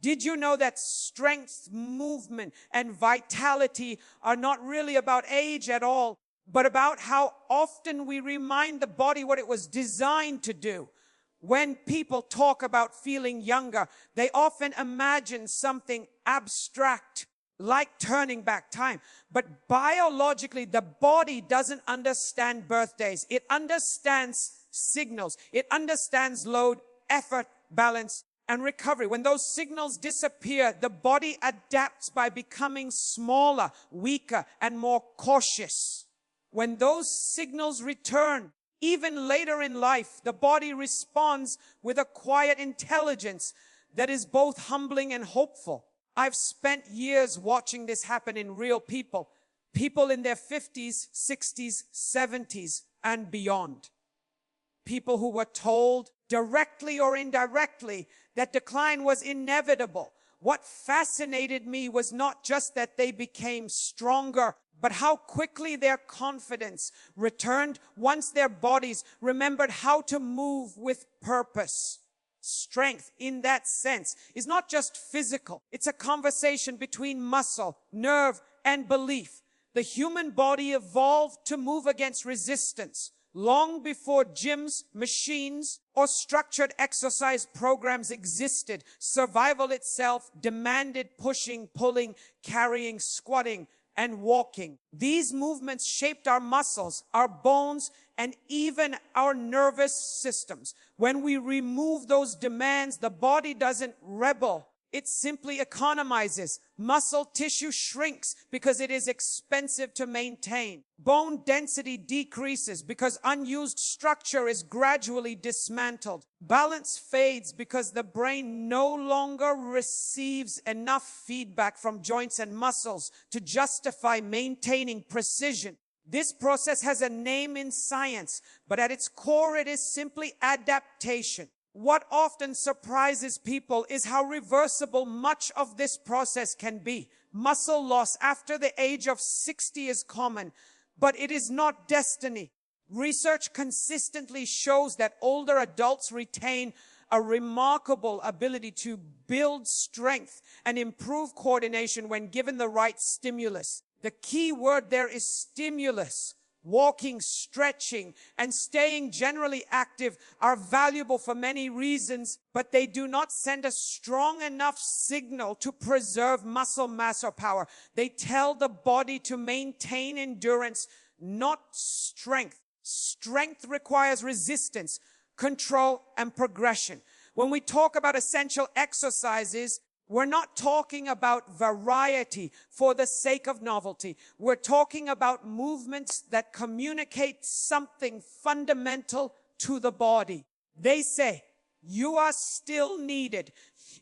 Did you know that strength, movement, and vitality are not really about age at all, but about how often we remind the body what it was designed to do? When people talk about feeling younger, they often imagine something abstract, like turning back time. But biologically, the body doesn't understand birthdays. It understands signals. It understands load, effort, balance, and recovery. When those signals disappear, the body adapts by becoming smaller, weaker, and more cautious. When those signals return, even later in life, the body responds with a quiet intelligence that is both humbling and hopeful. I've spent years watching this happen in real people. People in their 50s, 60s, 70s, and beyond. People who were told, directly or indirectly, that decline was inevitable. What fascinated me was not just that they became stronger, but how quickly their confidence returned once their bodies remembered how to move with purpose. Strength, in that sense, is not just physical. It's a conversation between muscle, nerve, and belief. The human body evolved to move against resistance. Long before gyms, machines, or structured exercise programs existed, survival itself demanded pushing, pulling, carrying, squatting, and walking. These movements shaped our muscles, our bones, and even our nervous systems. When we remove those demands, the body doesn't rebel. It simply economizes. Muscle tissue shrinks because it is expensive to maintain. Bone density decreases because unused structure is gradually dismantled. Balance fades because the brain no longer receives enough feedback from joints and muscles to justify maintaining precision. This process has a name in science, but at its core it is simply adaptation. What often surprises people is how reversible much of this process can be. Muscle loss after the age of 60 is common, but it is not destiny. Research consistently shows that older adults retain a remarkable ability to build strength and improve coordination when given the right stimulus. The key word there is stimulus. Walking, stretching, and staying generally active are valuable for many reasons, but they do not send a strong enough signal to preserve muscle mass or power. They tell the body to maintain endurance, not strength. Strength requires resistance, control, and progression. When we talk about essential exercises, we're not talking about variety for the sake of novelty. We're talking about movements that communicate something fundamental to the body. They say, you are still needed.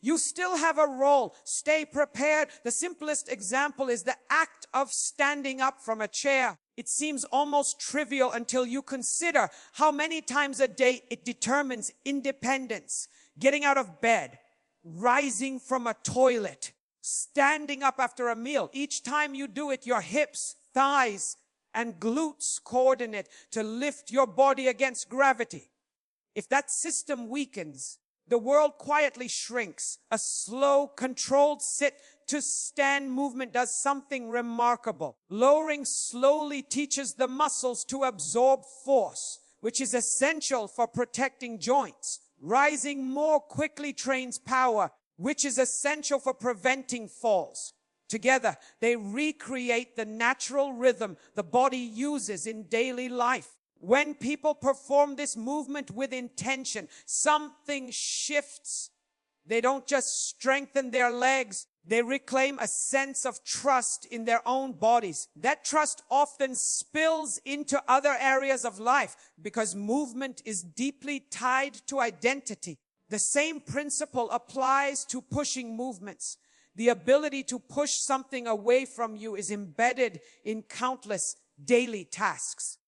You still have a role. Stay prepared. The simplest example is the act of standing up from a chair. It seems almost trivial until you consider how many times a day it determines independence. Getting out of bed, rising from a toilet, standing up after a meal. Each time you do it, your hips, thighs, and glutes coordinate to lift your body against gravity. If that system weakens, the world quietly shrinks. A slow, controlled sit-to-stand movement does something remarkable. Lowering slowly teaches the muscles to absorb force, which is essential for protecting joints. Rising more quickly trains power, which is essential for preventing falls. Together, they recreate the natural rhythm the body uses in daily life. When people perform this movement with intention, something shifts. They don't just strengthen their legs, they reclaim a sense of trust in their own bodies. That trust often spills into other areas of life because movement is deeply tied to identity. The same principle applies to pushing movements. The ability to push something away from you is embedded in countless daily tasks.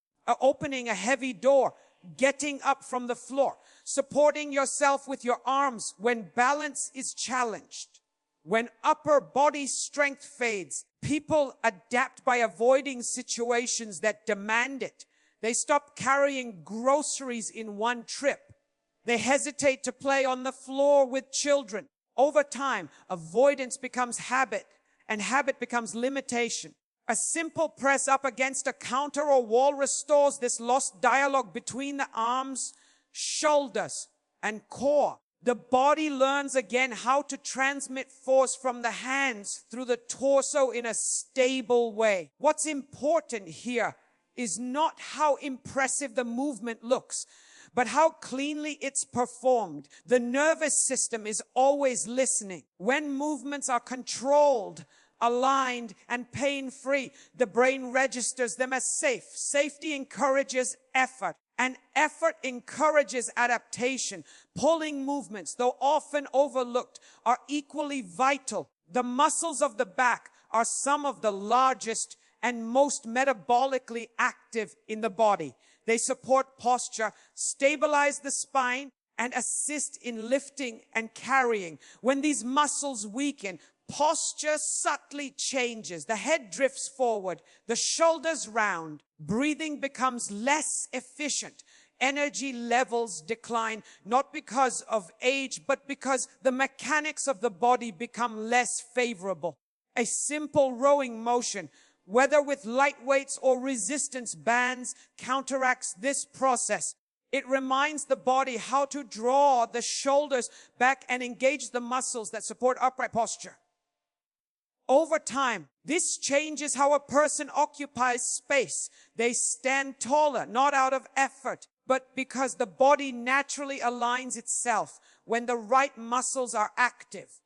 Opening a heavy door, getting up from the floor, supporting yourself with your arms when balance is challenged. When upper body strength fades, people adapt by avoiding situations that demand it. They stop carrying groceries in one trip. They hesitate to play on the floor with children Over time, avoidance becomes habit, and habit becomes limitation. A simple press up against a counter or wall restores this lost dialogue between the arms, shoulders, and core. The body learns again how to transmit force from the hands through the torso in a stable way. What's important here is not how impressive the movement looks, but how cleanly it's performed. The nervous system is always listening. When movements are controlled, aligned, and pain-free, the brain registers them as safe. Safety encourages effort, and effort encourages adaptation. Pulling movements, though often overlooked, are equally vital. The muscles of the back are some of the largest and most metabolically active in the body. They support posture, stabilize the spine, and assist in lifting and carrying. When these muscles weaken, posture subtly changes. The head drifts forward, the shoulders round, breathing becomes less efficient. Energy levels decline, not because of age, but because the mechanics of the body become less favorable. A simple rowing motion, whether with light weights or resistance bands, counteracts this process. It reminds the body how to draw the shoulders back and engage the muscles that support upright posture. Over time, this changes how a person occupies space. They stand taller, not out of effort, but because the body naturally aligns itself when the right muscles are active.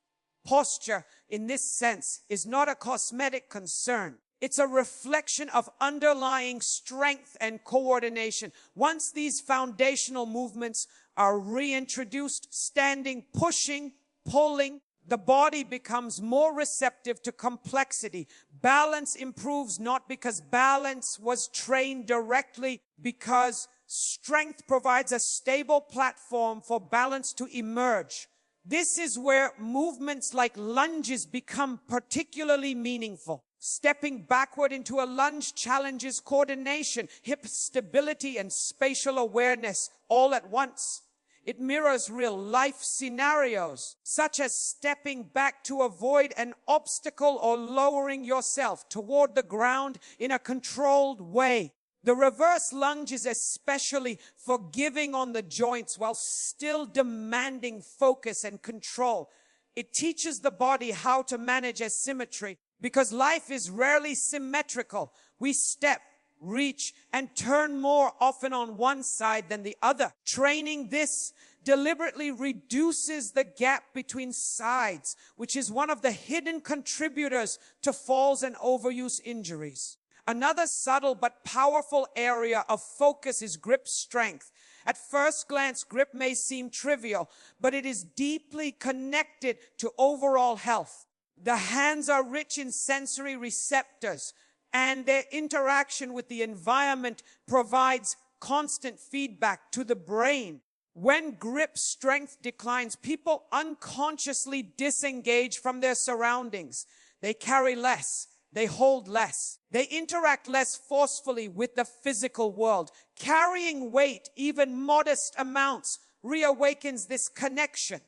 Posture, in this sense, is not a cosmetic concern. It's a reflection of underlying strength and coordination. Once these foundational movements are reintroduced, standing, pushing, pulling, the body becomes more receptive to complexity. Balance improves not because balance was trained directly, because strength provides a stable platform for balance to emerge. This is where movements like lunges become particularly meaningful. Stepping backward into a lunge challenges coordination, hip stability, and spatial awareness all at once. It mirrors real-life scenarios, such as stepping back to avoid an obstacle or lowering yourself toward the ground in a controlled way. The reverse lunge is especially forgiving on the joints while still demanding focus and control. It teaches the body how to manage asymmetry, because life is rarely symmetrical. We step, reach, and turn more often on one side than the other. Training this deliberately reduces the gap between sides, which is one of the hidden contributors to falls and overuse injuries. Another subtle but powerful area of focus is grip strength. At first glance, grip may seem trivial, but it is deeply connected to overall health. The hands are rich in sensory receptors, and their interaction with the environment provides constant feedback to the brain. When grip strength declines, people unconsciously disengage from their surroundings. They carry less. They hold less. They interact less forcefully with the physical world. Carrying weight, even modest amounts, reawakens this connection.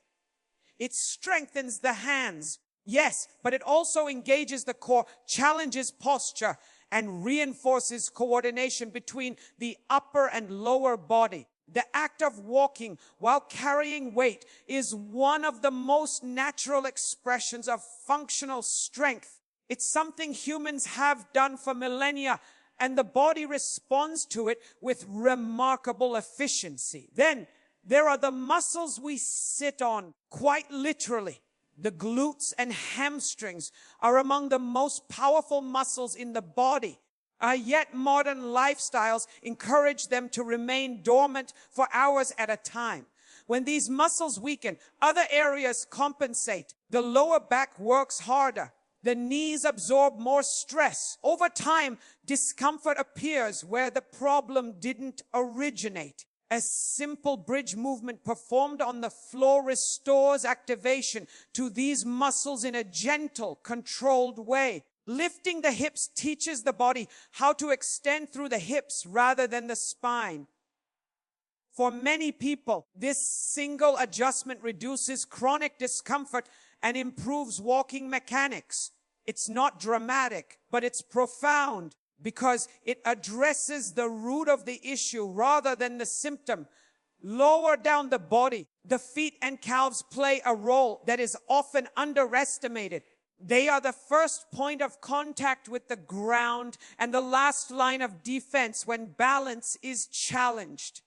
It strengthens the hands. Yes, but it also engages the core, challenges posture, and reinforces coordination between the upper and lower body. The act of walking while carrying weight is one of the most natural expressions of functional strength. It's something humans have done for millennia, and the body responds to it with remarkable efficiency. Then there are the muscles we sit on, quite literally. The glutes and hamstrings are among the most powerful muscles in the body. Yet modern lifestyles encourage them to remain dormant for hours at a time. When these muscles weaken, other areas compensate. The lower back works harder. The knees absorb more stress. Over time, discomfort appears where the problem didn't originate. A simple bridge movement performed on the floor restores activation to these muscles in a gentle, controlled way. Lifting the hips teaches the body how to extend through the hips rather than the spine. For many people, this single adjustment reduces chronic discomfort and improves walking mechanics. It's not dramatic, but it's profound because it addresses the root of the issue rather than the symptom. Lower down the body, the feet and calves play a role that is often underestimated. They are the first point of contact with the ground and the last line of defense when balance is challenged.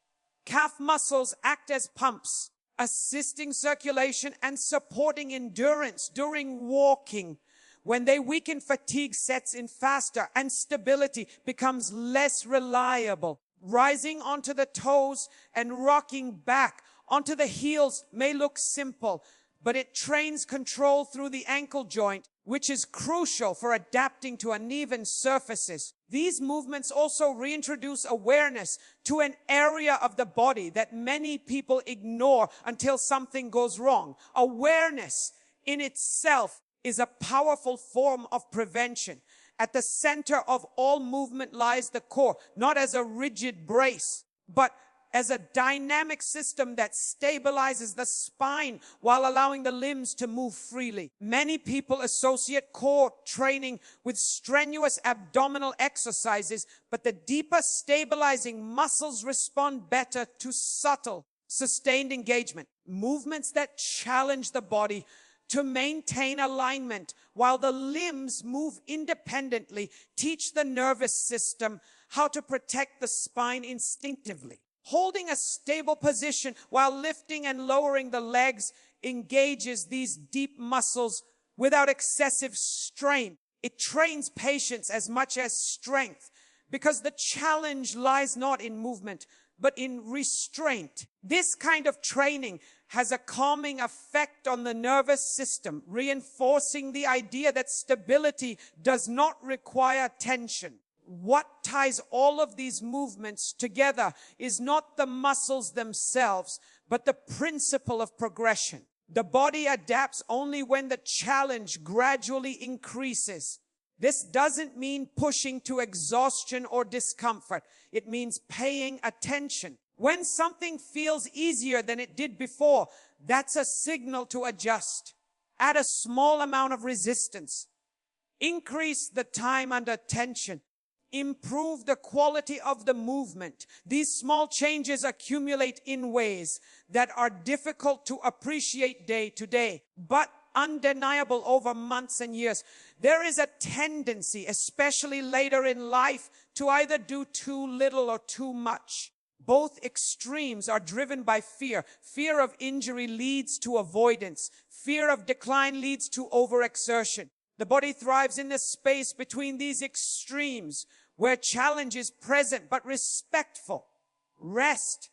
Calf muscles act as pumps, assisting circulation and supporting endurance during walking. When they weaken, fatigue sets in faster and stability becomes less reliable. Rising onto the toes and rocking back onto the heels may look simple, but it trains control through the ankle joint, which is crucial for adapting to uneven surfaces. These movements also reintroduce awareness to an area of the body that many people ignore until something goes wrong. Awareness in itself is a powerful form of prevention. At the center of all movement lies the core, not as a rigid brace, but as a dynamic system that stabilizes the spine while allowing the limbs to move freely. Many people associate core training with strenuous abdominal exercises, but the deeper stabilizing muscles respond better to subtle, sustained engagement. Movements that challenge the body to maintain alignment while the limbs move independently teach the nervous system how to protect the spine instinctively. Holding a stable position while lifting and lowering the legs engages these deep muscles without excessive strain. It trains patience as much as strength because the challenge lies not in movement, but in restraint. This kind of training has a calming effect on the nervous system, reinforcing the idea that stability does not require tension. What ties all of these movements together is not the muscles themselves, but the principle of progression. The body adapts only when the challenge gradually increases. This doesn't mean pushing to exhaustion or discomfort. It means paying attention. When something feels easier than it did before, that's a signal to adjust. Add a small amount of resistance. Increase the time under tension. Improve the quality of the movement. These small changes accumulate in ways that are difficult to appreciate day to day, but undeniable over months and years. There is a tendency, especially later in life, to either do too little or too much. Both extremes are driven by fear. Fear of injury leads to avoidance. Fear of decline leads to overexertion. The body thrives in the space between these extremes, where challenge is present but respectful. Rest,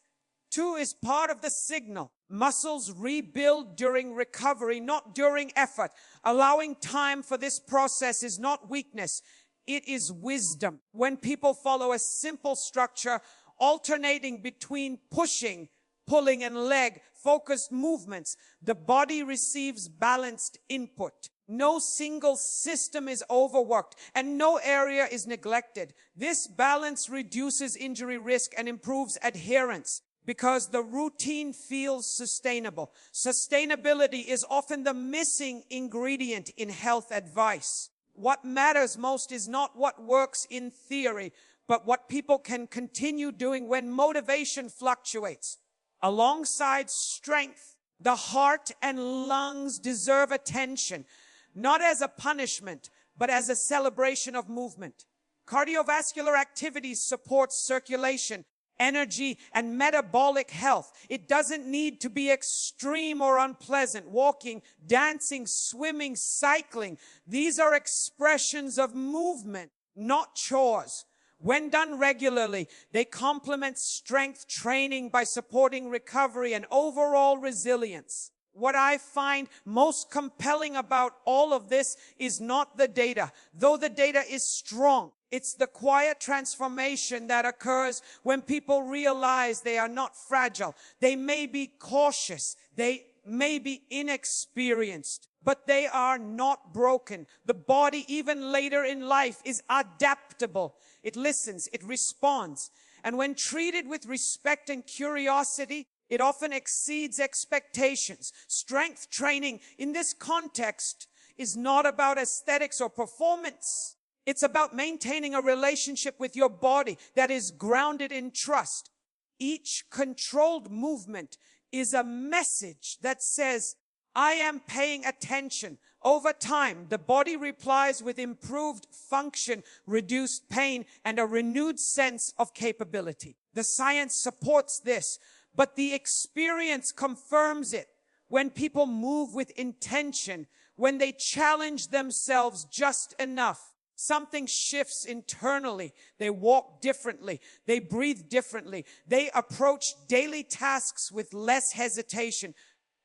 too, is part of the signal. Muscles rebuild during recovery, not during effort. Allowing time for this process is not weakness. It is wisdom. When people follow a simple structure, alternating between pushing, pulling, and leg-focused movements, the body receives balanced input. No single system is overworked and no area is neglected. This balance reduces injury risk and improves adherence because the routine feels sustainable. Sustainability is often the missing ingredient in health advice. What matters most is not what works in theory, but what people can continue doing when motivation fluctuates. Alongside strength, the heart and lungs deserve attention, not as a punishment, but as a celebration of movement. Cardiovascular activity supports circulation, energy, and metabolic health. It doesn't need to be extreme or unpleasant. Walking, dancing, swimming, cycling, these are expressions of movement, not chores. When done regularly, they complement strength training by supporting recovery and overall resilience. What I find most compelling about all of this is not the data, though the data is strong. It's the quiet transformation that occurs when people realize they are not fragile. They may be cautious. They may be inexperienced, but they are not broken. The body, even later in life, is adaptable. It listens, it responds, And when treated with respect and curiosity, it often exceeds expectations. Strength training in this context is not about aesthetics or performance. It's about maintaining a relationship with your body that is grounded in trust. Each controlled movement is a message that says, I am paying attention. Over time, the body replies with improved function, reduced pain, and a renewed sense of capability. The science supports this, but the experience confirms it. When people move with intention, when they challenge themselves just enough, something shifts internally. They walk differently. They breathe differently. They approach daily tasks with less hesitation.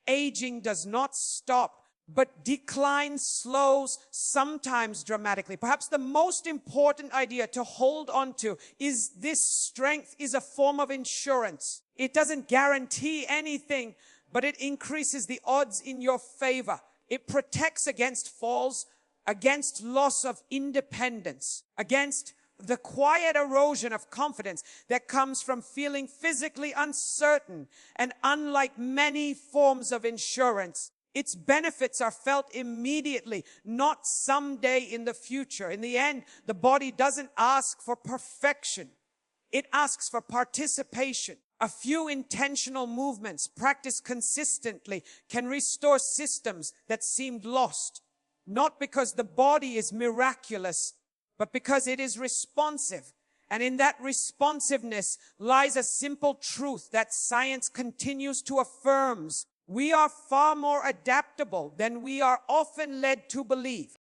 Aging does not stop, but decline slows, sometimes dramatically. Perhaps the most important idea to hold on to is this: strength is a form of insurance. It doesn't guarantee anything, but it increases the odds in your favor. It protects against falls, against loss of independence, against the quiet erosion of confidence that comes from feeling physically uncertain. And unlike many forms of insurance, its benefits are felt immediately, not someday in the future. In the end, the body doesn't ask for perfection. It asks for participation. A few intentional movements practiced consistently can restore systems that seemed lost. Not because the body is miraculous, but because it is responsive. And in that responsiveness lies a simple truth that science continues to affirm. We are far more adaptable than we are often led to believe.